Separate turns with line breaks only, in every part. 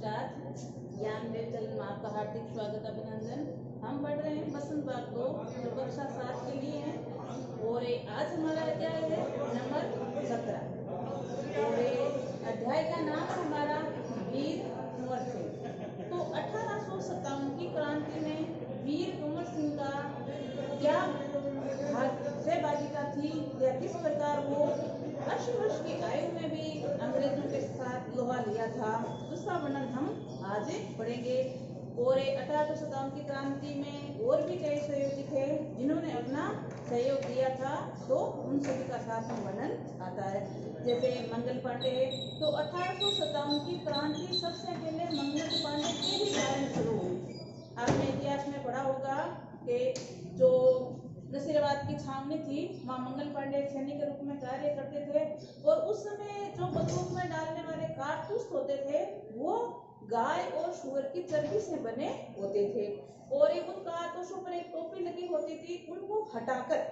नमस्कार। ज्ञान web channel में आपका हार्दिक स्वागत अभिनंदन। हम पढ़ रहे हैं बसंत बाग 2 जो कक्षा 7 के लिए है और आज हमारा अध्याय है नंबर 17 और अध्याय का नाम है हमारा वीर कुंवर सिंह। तो 1857 की क्रांति में वीर कुंवर सिंह का क्या सहभागिता थी या किस प्रकार वो 80 वर्ष की आयु में भी अंग्रेजों के साथ लोहा लिया था, उसका वर्णन हम आज पढ़ेंगे। और 1857 की क्रांति में और भी कई सहयोगी थे जिन्होंने अपना सहयोग दिया था, तो उन सभी का साथ में वर्णन आता है। जैसे मंगल पांडे। तो 1857 की क्रांति सबसे पहले मंगल पांडे के ही कारण शुरू हुई। आपने इतिहास में पढ़ा होगा कि जो नसीराबाद की छावनी थी वहाँ मंगल पांडे सैनिक के रूप में कार्य करते थे और उस समय जो बंदूक में डालने वाले कारतूस होते थे वो गाय और सूअर की चर्बी से बने होते थे और उन कारतूसों पर एक टोपी लगी होती थी, उनको हटाकर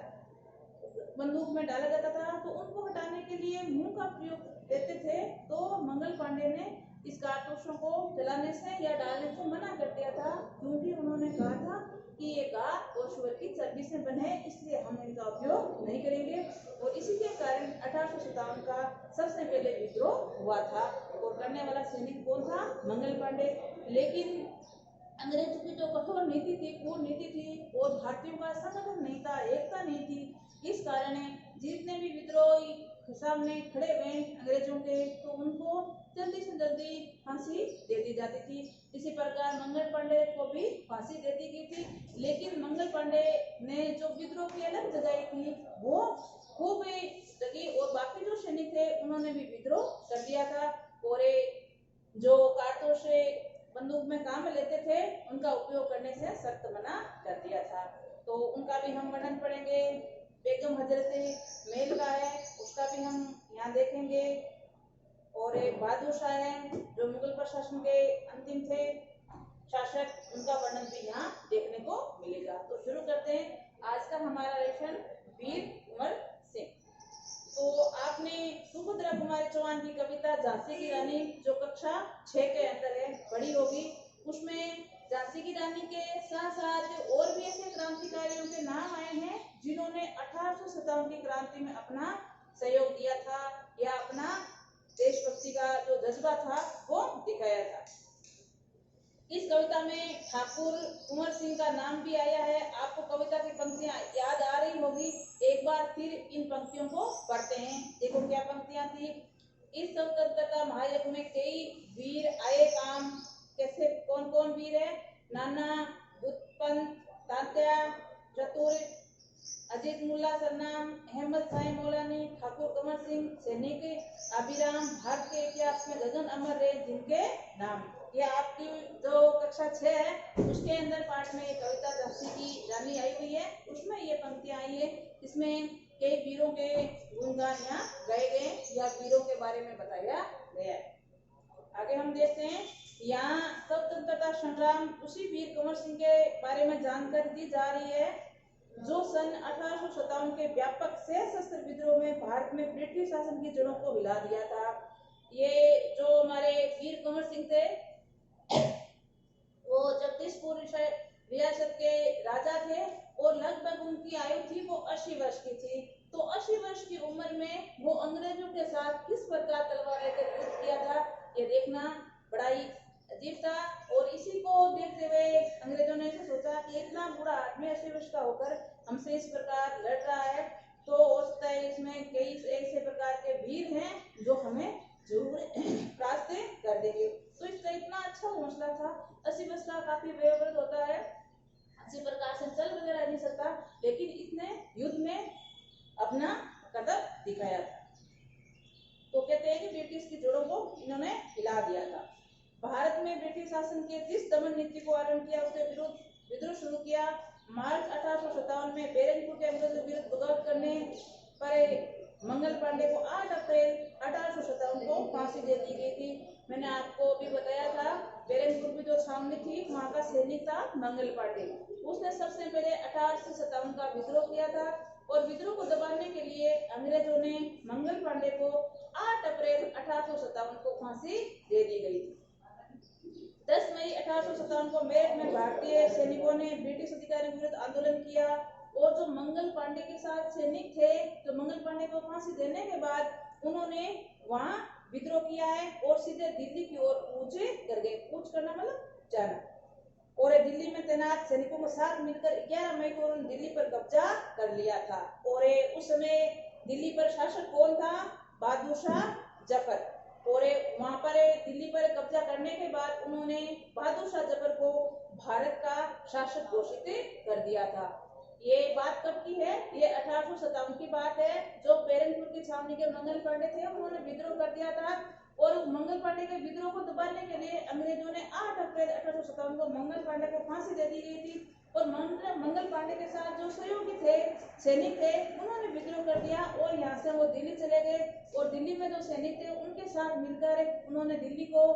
बंदूक में डाला जाता था। तो उनको हटाने के लिए मुंह का प्रयोग देते थे, तो मंगल पांडे ने इस कारतूसों को चलाने से या डालने से मना कर दिया था, क्योंकि उन्होंने कहा था कि ये गाय और सूअर की चर्बी से बने, इसलिए हम इनका उपयोग नहीं करेंगे। और इसी के कारण 1857 का सबसे पहले विद्रोह हुआ था और करने वाला सैनिक कौन था? मंगल पांडे। लेकिन अंग्रेजों की जो कठोर नीति थी, क्रूर नीति थी और भारतीयों का संगठन नहीं था, एकता नहीं थी, इस कारण जितने भी विद्रोही सामने खड़े हुए अंग्रेजों के, तो उनको जल्दी से जल्दी फांसी दे दी जाती थी। इसी प्रकार मंगल पांडे को भी फांसी दे दी गई थी। लेकिन मंगल पांडे ने जो विद्रोह की अलग जगाई थी वो खूब लगी और बाकी जो सैनिक थे उन्होंने भी विद्रोह कर दिया था और जो कारतूस से बंदूक में काम में लेते थे उनका उपयोग करने से सख्त मना कर दिया था। तो उनका भी हम वर्णन पढ़ेंगे। बेगम हजरत महल का है, उसका भी हम यहाँ देखेंगे। और एक बहादुर शाह है जो मुगल प्रशासन के अंतिम थे शासक, उनका वर्णन भी यहाँ देखने को मिलेगा। तो शुरू करते हैं आज का हमारा लेसन वीर कुंवर सिंह। तो आपने सुभद्रा कुमारी चौहान की कविता झांसी की रानी जो कक्षा 6 के अंदर है पढ़ी होगी। उसमें झांसी की रानी के साथ साथ और भी ऐसे क्रांतिकारियों के नाम आए हैं जिन्होंने 1857 की क्रांति में अपना सहयोग दिया था या अपना देशभक्ति का जो जज्बा था वो दिखाया था। इस कविता में ठाकुर कुंवर सिंह का नाम भी आया है। आपको कविता की पंक्तियां याद आ रही होगी, एक बार फिर इन पंक्तियों को पढ़ते हैं। देखो क्या पंक्तियां थी। इस स्वतंत्रता महायज्ञ में कई वीर आए काम। कैसे, कौन कौन वीर है? नाना, बुतपंत, तात्या, चतुर, अजीत मुल्ला सरनाम, अहमद साई मौलानी, ठाकुर कमर सिंह, सैनिक अभिराम, भारत के इतिहास में गगन अमर रहे जिनके नाम। ये आपकी जो कक्षा 6 है उसके अंदर पाठ में कविता झांसी की रानी आई हुई है, उसमें ये पंक्तियां आई है। इसमें कई वीरों के गुणगान यहाँ गाए गए या वीरों के बारे में बताया गया है। आगे हम देखते हैं, यहाँ स्वतंत्रता संग्राम उसी वीर कुंवर सिंह के बारे में जानकारी दी जा रही है जो सन 1857 के व्यापक सशस्त्र विद्रोह में भारत में ब्रिटिश शासन की जड़ों को हिला दिया था। ये जो हमारे वीर कुंवर सिंह थे वो जगदीशपुर रियासत के राजा थे और लगभग उनकी आयु थी वो 80 वर्ष की थी। तो 80 वर्ष की उम्र में वो अंग्रेजों के साथ किस प्रकार तलवार लेकर युद्ध किया था ये देखना बड़ा ही अजीब था। और इसी को देखते हुए अंग्रेजों ने सोचा कि इतना बुरा आदमी 80 वर्ष का होकर हमसे इस प्रकार लड़ रहा है, तो हो सकता है इसमें कई ऐसे प्रकार के वीर हैं जो हमें जरूर परास्त कर देंगे। तो इसका इतना अच्छा हौसला था। 80 वर्ष का काफी वयोवृद्ध होता है, इसी प्रकार से चल वगैरह नहीं सकता, लेकिन इसने युद्ध में अपना कदम दिखाया था। तो कहते हैं कि ब्रिटिश की जड़ों को इन्होंने हिला दिया था। भारत में ब्रिटिश शासन के जिस दमन नीति को आरंभ किया उसके विरुद्ध विद्रोह शुरू किया। मार्च 1857 में बेरंगपुर के अंग्रेजों के विरुद्ध बगावत करने पर मंगल पांडे को 8 अप्रैल 1857 को फांसी दे दी गई थी। मैंने आपको भी बताया था बेरंगपुर की जो छावनी थी वहां का सैनिक था मंगल पांडे। उसने सबसे पहले 1857 का विद्रोह किया था और विद्रोह को दबाने के लिए अंग्रेजों ने मंगल पांडे को 8 अप्रैल 1857 को फांसी दे दी गई थी। 10 मई 1857 को मेरठ में भारतीय सैनिकों ने ब्रिटिश अधिकारियों के विरुद्ध आंदोलन किया और जो मंगल पांडे के साथ सैनिक थे, तो मंगल पांडे को फांसी देने के बाद उन्होंने वहां विद्रोह किया है और सीधे दिल्ली की ओर कूच कर गए। कूच करना मतलब जाना। और दिल्ली में तैनात सैनिकों के साथ मिलकर 11 मई को उन्होंने दिल्ली पर कब्जा कर लिया था। और उस समय दिल्ली पर शासक कौन था? बहादुर शाह जफर। और वहां पर दिल्ली पर कब्जा करने के बाद उन्होंने बहादुर शाह जफर को भारत का शासक घोषित कर दिया था। ये बात कब की है? ये 1857 की बात है। जो पेरनपुर की छावनी के मंगल पांडे थे उन्होंने विद्रोह कर दिया था और उस मंगल पांडे के विद्रोह को दबाने के लिए अंग्रेजों ने 8 अप्रैल 1857 को मंगल पांडे को फांसी दे दी गई थी। और मंगल पांडे के साथ जो सहयोगी थे, सैनिक थे, उन्होंने विद्रोह कर दिया और यहाँ से वो दिल्ली चले गए। और दिल्ली में जो सैनिक थे उनके साथ मिलकर उन्होंने दिल्ली को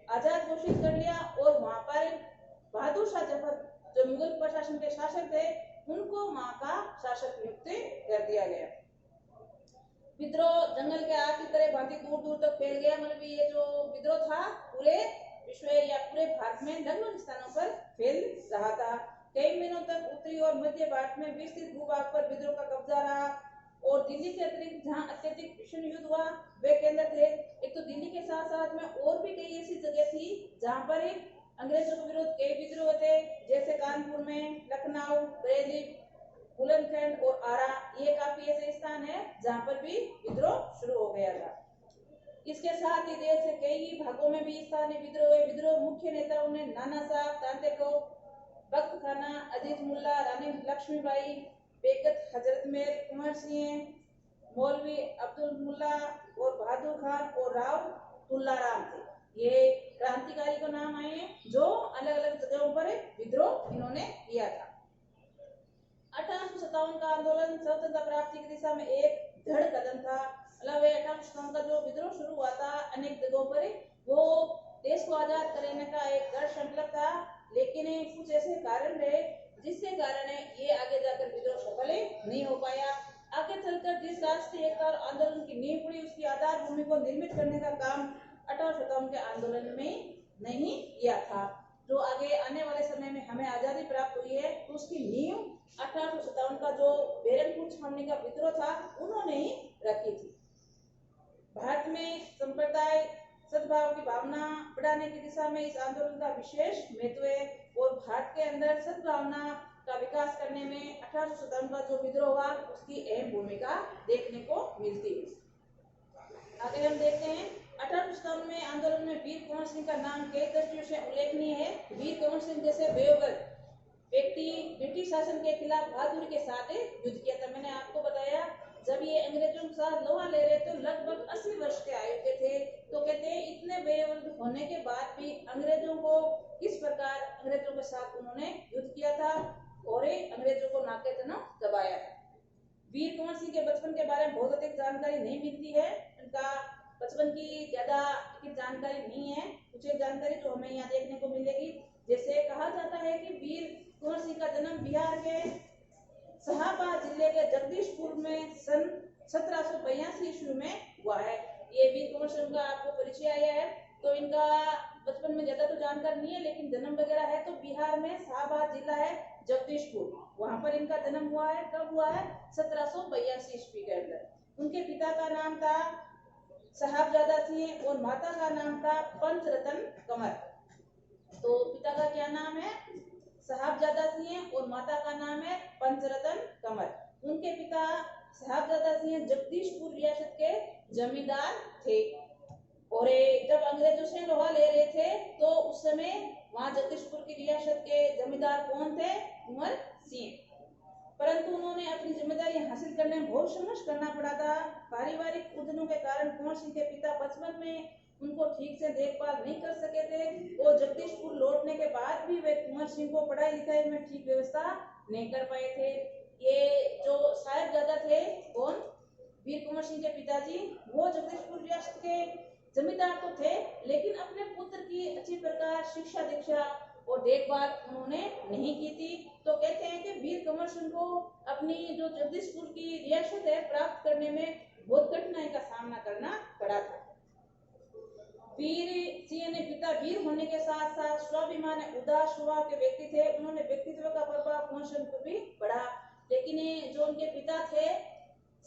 आजाद घोषित कर लिया और वहां पर बहादुर शाह जफर जो मुगल प्रशासन के शासक थे उनको वहां का शासक नियुक्त कर दिया गया। विद्रोह जंगल के आग की तरह भांति दूर दूर तक फैल गया। मतलब ये जो विद्रोह था पूरे विश्व या पूरे भारत में लगभग स्थानों पर फैल रहा था। कई महीनों तक उत्तरी और मध्य भारत में विस्तृत भूभाग पर विद्रोह का कब्जा रहा और दिल्ली के अतिरिक्त जहां अत्यधिक भीषण युद्ध हुआ वे केंद्र थे। एक तो दिल्ली के साथ साथ में और भी कई ऐसी जगह थी जहां पर अंग्रेजों के विरुद्ध कई विद्रोह थे, जैसे कानपुर में, लखनऊ, बरेली, बुलंदशहर और आरा। ये काफी ऐसे स्थान है जहां पर भी विद्रोह शुरू हो गया था। इसके साथ ही देश के कई भागों में भी स्थानीय विद्रोह हुए। विद्रोह मुख्य नेताओं ने नाना साहब, तांते को, बख्त खाना, अजीत मुल्ला, रानी लक्ष्मीबाई, बेगत हजरत मेर, कुंवर सिंह, मौलवी अब्दुल मुल्ला और बहादुर खान और राव तुल्लाराम थे। ये क्रांतिकारी का नाम आए हैं जो अलग अलग जगहों पर विद्रोह इन्होंने किया था। 1857 का आंदोलन स्वतंत्रता प्राप्ति की दिशा में एक दृढ़ कदम था। 1857 का जो विद्रोह शुरू हुआ था अनेक जगहों पर, वो देश को आजाद कराने का एक दृढ़ संकल्प था, लेकिन कुछ ऐसे कारण रहे जिसके कारण ये आगे जाकर विद्रोह सफल नहीं हो पाया। आगे चलकर जिस राष्ट्रीय एकता और आंदोलन की नींव पड़ी उसकी आधार भूमि को निर्मित करने का काम 1857 के आंदोलन में नहीं किया था। जो आगे आने वाले समय में हमें आजादी प्राप्त हुई है तो उसकी नींव 1857 का जो बेरनपुर छावनी का विद्रोह था उन्होंने ही रखी थी। भारत में संप्रदाय सद्भाव की भावना बढ़ाने की दिशा में इस आंदोलन का विशेष महत्व है और भारत के अंदर सद्भावना का विकास करने में 1857 का जो विद्रोह हुआ उसकी अहम भूमिका देखने को मिलती है। आगे हम देखते हैं 1857 में आंदोलन में वीर कुंवर सिंह का नाम कई दृष्टियों से उल्लेखनीय है। वीर कुंवर सिंह जैसे वयोवृद्ध व्यक्ति ब्रिटिश शासन के खिलाफ बहादुरी के साथ युद्ध किया था। मैंने आपको बताया जब ये अंग्रेजों के साथ लोहा ले रहे तो लगभग 80 वर्ष के आयु के थे। तो कहते हैं इतने वयोवृद्ध होने के बाद भी अंग्रेजों को किस प्रकार अंग्रेजों के साथ उन्होंने युद्ध किया था और अंग्रेजों को नाके तनक दबाया था। वीर कुंवर सिंह के बचपन के बारे में बहुत अधिक जानकारी नहीं मिलती है। उनका बचपन की ज्यादा जानकारी नहीं है। कुछ एक जानकारी जो हमें यहाँ देखने को मिलेगी, जैसे कहा जाता है कि वीर कुंवर सिंह का जन्म बिहार के शाहबाद जिले के जगदीशपुर में सन 1782 ईस्वी में हुआ है। ये वीर कुंवर सिंह का आपको परिचय आया है। तो इनका बचपन में ज्यादा तो जानकारी नहीं है, लेकिन जन्म वगैरह है तो बिहार में शाहबाद जिला है जगदीशपुर, वहां पर इनका जन्म हुआ है। कब हुआ है? 1782 ईस्वी के अंदर। उनके पिता का नाम था साहबजादा सिंह और माता का नाम था पंचरतन कमर। तो पिता का क्या नाम है? साहबजादा सिंह और माता का नाम है पंचरतन कमर। उनके पिता साहबजादा सिंह जगदीशपुर रियासत के जमींदार थे और जब अंग्रेजों से लोहा ले रहे थे तो उस समय वहां जगदीशपुर की रियासत के जमींदार कौन थे? कुंवर सिंह। परंतु उन्होंने अपनी जिम्मेदारी हासिल करने में बहुत संघर्ष करना पड़ा था। पारिवारिक उलझनों के कारण कुंवर सिंह के पिता बचपन में उनको ठीक से देखभाल नहीं कर सके थे और जगदीशपुर लौटने के बाद भी वे कुंवर सिंह को पढ़ाई लिखाई में ठीक व्यवस्था नहीं कर पाए थे। ये जो साहिबजादा थे कौन? वीर कुंवर सिंह के पिताजी, वो जगदीशपुर रियासत के जमींदार तो थे लेकिन अपने पुत्र की अच्छी प्रकार शिक्षा दीक्षा और देखभाल उन्होंने नहीं की थी। तो कहते हैं कि वीर कुंवर सिंह को अपनी जो जगदीशपुर की रियासत है प्राप्त करने में बहुत कठिनाई का सामना करना पड़ा था। वीर सिंह ने पिता वीर होने के साथ साथ स्वाभिमान उदास स्वभाव के व्यक्ति थे। उन्होंने व्यक्तित्व का प्रभाव कुंवर सिंह पर भी पड़ा, लेकिन जो उनके पिता थे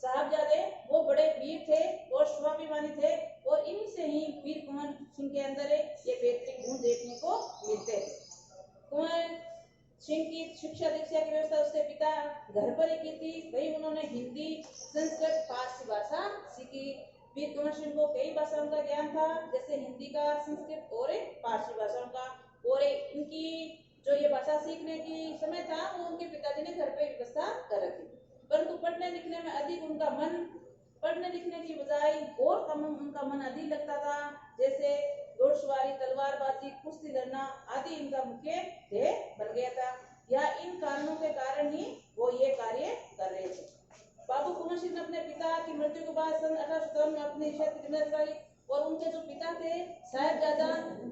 साहबजादे वो बड़े वीर थे और स्वाभिमानी थे, और इन्हीं से ही वीर कुंवर सिंह के अंदर ये पैतृक गुण देखने को मिलते हैं। कुंवर सिंह की शिक्षा दीक्षा की व्यवस्था उसके पिता घर पर ही की थी। वही उन्होंने हिंदी, संस्कृत, फारसी भाषा सीखी। वीर कुंवर सिंह को कई भाषाओं का ज्ञान था, जैसे हिंदी का, संस्कृत और फारसी भाषाओं का। और इनकी जो ये भाषा सीखने की समय था वो उनके पिताजी ने घर पे व्यवस्था कर रखी, परंतु पढ़ने लिखने में अधिक उनका मन, पढ़ने लिखने की बजाय और कम उनका मन अधिक लगता था, जैसे घोड़सवारी, तलवारबाजी, कुश्ती लड़ना आदि इनका मुख्य ध्येय बन गया था। या इन कारणों के कारण ही वो ये कार्य कर रहे थे। बाबू कुंवर सिंह ने अपने पिता की मृत्यु के बाद सन 1857 में अपनी क्षेत्र की जिम्मेदारी, और उनके जो पिता थे साहिबजादा,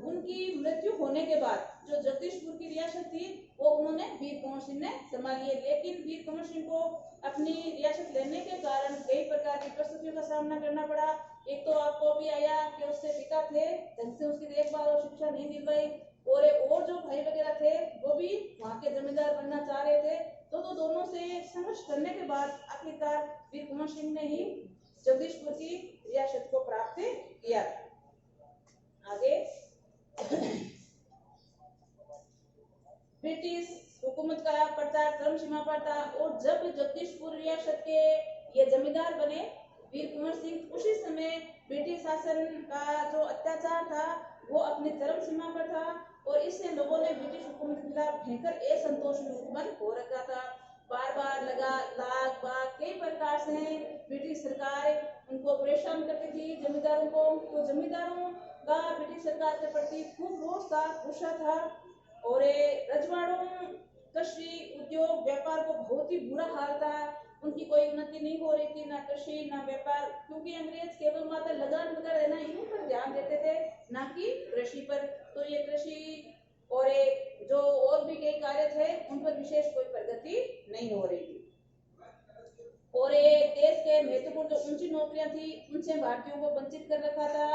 उनकी मृत्यु होने के बाद जो जगदीशपुर की रियासत थी वो उन्होंने वीर कुंवर सिंह ने संभाली है। लेकिन वीर कुंवर सिंह को अपनी रियासत लेने के कारण कई प्रकार की परिस्थितियों का सामना करना पड़ा। एक तो आपको भी आया कि उसके पिता थे, ढंग से उसकी देखभाल और शिक्षा नहीं मिल पाई, और जो भाई वगैरह थे वो भी वहाँ के जमींदार बनना चाह रहे थे। तो दोनों से संघर्ष करने के बाद आखिरकार वीर कुंवर सिंह ने ही जगदीशपुर की रियासत को प्राप्त किया। आगे ब्रिटिश हुकूमत का प्रचार चरम सीमा पर था, और जब जगदीशपुर रियासत के ये जमींदार बने वीर कुंवर सिंह, उसी समय ब्रिटिश शासन का जो अत्याचार था वो अपनी चरम सीमा पर था, और इससे लोगों ने ब्रिटिश हुकूमत के खिलाफ भयंकर असंतोष में उत्पन्न हो रखा था। बार बार लाग बाग कई प्रकार से ब्रिटिश सरकार उनको परेशान करती थी जमींदारों को। तो जमींदारों का ब्रिटिश सरकार के प्रति खूब रोष था, गुस्सा था, और रजवाड़ों, कृषि, उद्योग, व्यापार को बहुत ही बुरा हाल था। उनकी कोई उन्नति नहीं हो रही थी, ना कृषि ना व्यापार, क्योंकि अंग्रेज केवल मात्र लगान वगैरह रहना इन पर ध्यान देते थे, ना कि कृषि पर। तो ये कृषि और जो और भी कई कार्य थे उन पर विशेष कोई प्रगति नहीं हो रही थी, और ये देश के महत्वपूर्ण जो ऊंची नौकरियां थी उनसे भारतीयों को वंचित कर रखा था,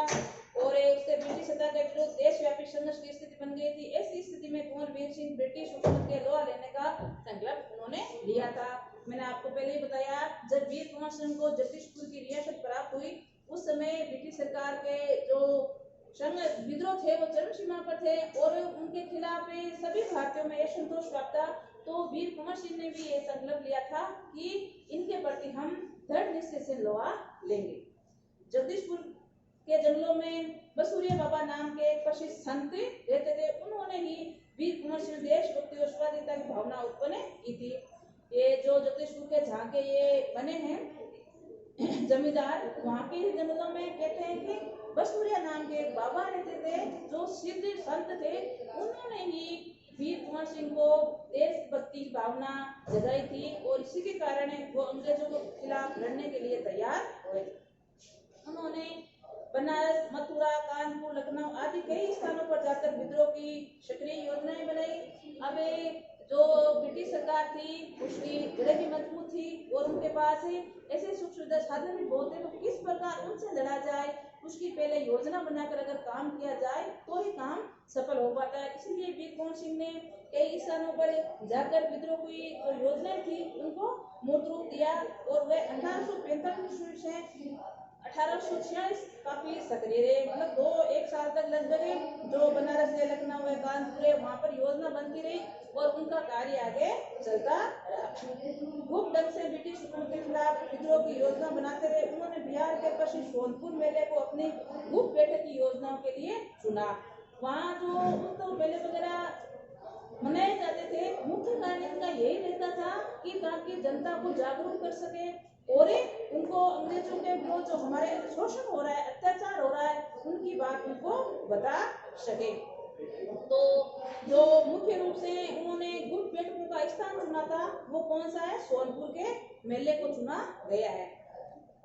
और उससे ब्रिटिश सत्ता के विरुद्ध देशव्यापी संघर्ष की स्थिति बन गई थी। ऐसी स्थिति में कुंवर वीर सिंह ब्रिटिश हुकूमत के लोहा लेने का संकल्प उन्होंने लिया था। मैंने आपको पहले ही बताया, जब वीर कुंवर सिंह को जगदीशपुर की रियासत प्राप्त हुई उस समय ब्रिटिश सरकार के जो विद्रोह थे वो चरम सीमा पर थे, और उनके खिलाफ सभी भारतीयों में असंतोष व्याप्त था। तो वीर कुंवर सिंह ने भी ये संकल्प लिया था कि इनके प्रति हम दृढ़ निश्चय से लोहा लेंगे। जगदीशपुर के जंगलों में बसूरिया बाबा नाम के एक प्रसिद्ध संत रहते थे। उन्होंने ही वीर कुंवर सिंह देशभक्ति और स्वाधीनता की भावना उत्पन्न की थी। ये जो जगदीशपुर के जहाँ के ये बने हैं जमींदार, वहाँ के जंगलों में कहते हैं कि बसूरिया नाम के एक बाबा रहते थे जो सिद्ध संत थे। उन्होंने ही वीर कुंवर सिंह को देशभक्ति की भावना जगाई थी, और इसी के कारण वो अंग्रेजों के खिलाफ लड़ने के लिए तैयार हुए। उन्होंने बनारस, मथुरा, कानपुर, लखनऊ आदि कई स्थानों पर जाकर विद्रोह की सक्रिय योजनाएं बनाई। अब जो ब्रिटिश सरकार थी उसकी जड़ें भी मजबूत थी, और उनके पास ऐसे सुख सुविधा साधन भी बहुत है, तो किस प्रकार उनसे लड़ा जाए उसकी पहले योजना बनाकर अगर काम किया जाए तो ही काम सफल हो पाता है। इसलिए वीर कुंवर सिंह ने कई स्थानों पर जाकर विद्रोह की जो योजनाएं थी उनको मूर्त रूप दिया, और वे 1845 से 1846 काफी सक्रिय रहे, मतलब एक साल तक लगभग जो बनारस है, लखनऊ है, कानपुर है, वहाँ पर योजना बनती रही और उनका कार्य आगे चलता रहा। गुप्त ढंग से ब्रिटिश हुकूमत के खिलाफ विद्रोह की योजना बनाते रहे। उन्होंने बिहार के प्रसिद्ध सोनपुर मेले को अपनी गुप्त बैठक की योजनाओं के लिए चुना। वहाँ जो मेले वगैरह मनाए जाते थे, मुख्य कार्य उनका यही रहता था कि ताकि जनता को जागरूक कर सके और उनको अंग्रेजों के विरोध जो हमारे शोषण हो रहा है, अत्याचार हो रहा है, उनकी बात उनको बता सके। तो जो मुख्य रूप से उन्होंने गुप्त बैठकों का स्थान चुना था वो कौन सा है? सोनपुर के मेले को चुना गया है।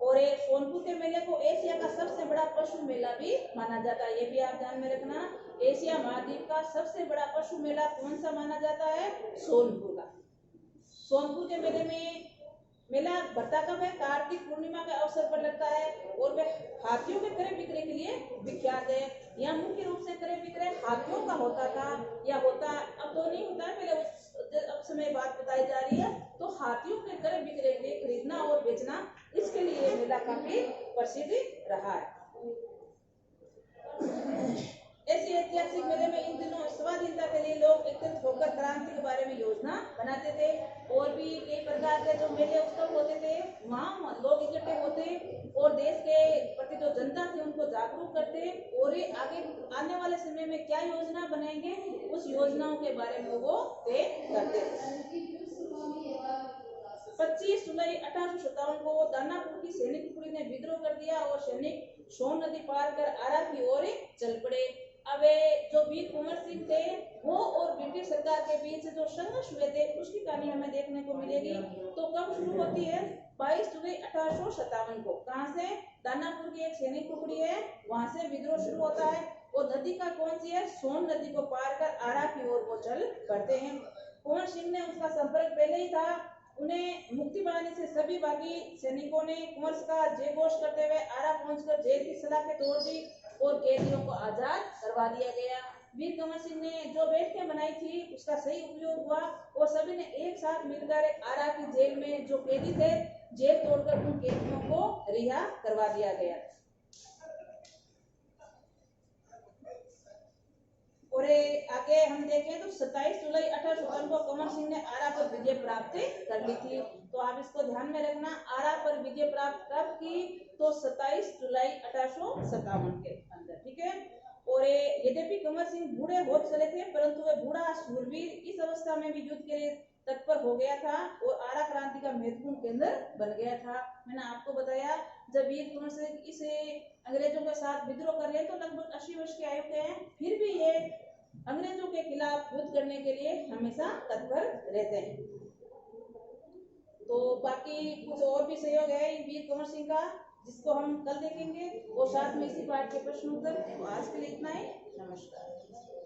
और ये सोनपुर के मेले को एशिया का सबसे बड़ा पशु मेला भी माना जाता है, ये भी आप ध्यान में रखना। एशिया महाद्वीप का सबसे बड़ा पशु मेला कौन सा माना जाता है? सोनपुर का। सोनपुर के मेले में मेला भरता कब है? कार्तिक पूर्णिमा के अवसर पर लगता है और वह हाथियों के क्रय विक्रय के लिए विख्यात है। यह मुख्य रूप से क्रय विक्रय हाथियों का होता था या होता, अब तो नहीं होता है, पहले उस समय बात बताई जा रही है। तो हाथियों के क्रय विक्रय के लिए खरीदना और बेचना, इसके लिए मेला काफी प्रसिद्ध रहा है। ऐसे ऐतिहासिक मेले में इन दिनों स्वाधीनता के लिए लोग एकत्रित होकर क्रांति के बारे में योजना बनाते थे। और भी कई प्रकार के जो मेले उत्सव होते थे, वहाँ लोग इकट्ठे होते और देश के प्रति जो जनता थी उनको जागरूक करते और ये आगे आने वाले समय में क्या योजना बनाएंगे उस योजनाओं के बारे में वो तय करते थे। 25 जुलाई 1857 को दानापुर की सैनिक टुकड़ी ने विद्रोह कर दिया और सैनिक सोन नदी पार कर आरा की ओर चल पड़े। अब जो वीर कुंवर सिंह थे वो और ब्रिटिश सरकार के बीच जो संघर्ष हुए थे उसकी कहानी हमें देखने को मिलेगी। तो कब शुरू होती है? 22 जुलाई 1857 को। कहां से? दानापुर की एक सैनिक टुकड़ी है, वहां से विद्रोह शुरू होता है और नदी का कौन सी है? सोन नदी को पार कर आरा की ओर वो चल पड़ते हैं। कुंवर सिंह ने उसका संपर्क पहले ही था। उन्हें मुक्ति पाने से सभी बाकी सैनिकों ने कुंवर का जय घोष करते हुए आरा पहुंचकर जेल की सलाखें तोड़ दी और कैदियों को आजाद करवा दिया गया। वीर कुंवर सिंह ने जो बैठकें बनाई थी उसका सही उपयोग हुआ और सभी ने एक साथ मिलकर आरा की जेल में जो कैदी थे, जेल तोड़कर उन कैदियों को रिहा करवा दिया गया। और आगे हम देखें तो 27 जुलाई 1857 को कुंवर सिंह ने आरा पर विजय प्राप्त कर ली थी। तो आप इसको ध्यान में रखना, आरा पर विजय प्राप्त कब की? तो 27 जुलाई 1857 के अंदर, ठीक है। और यद्यपि कुंवर सिंह बूढ़े हो चले थे परंतु वे बूढ़ा शूरवीर इस अवस्था में भी युद्ध के लिए तत्पर हो गया था और आरा क्रांति का महत्वपूर्ण केंद्र बन गया था। मैंने आपको बताया जब वीर कुंवर सिंह इस अंग्रेजों के साथ विद्रोह कर रहे तो लगभग 80 वर्ष के आयु के हैं, फिर भी ये अंग्रेजों के खिलाफ युद्ध करने के लिए हमेशा तत्पर रहते हैं। तो बाकी कुछ और भी सहयोग है वीर कुंवर सिंह का जिसको हम कल देखेंगे और साथ में इसी पाठ के प्रश्न उत्तर। तो आज के लिए इतना ही। नमस्कार।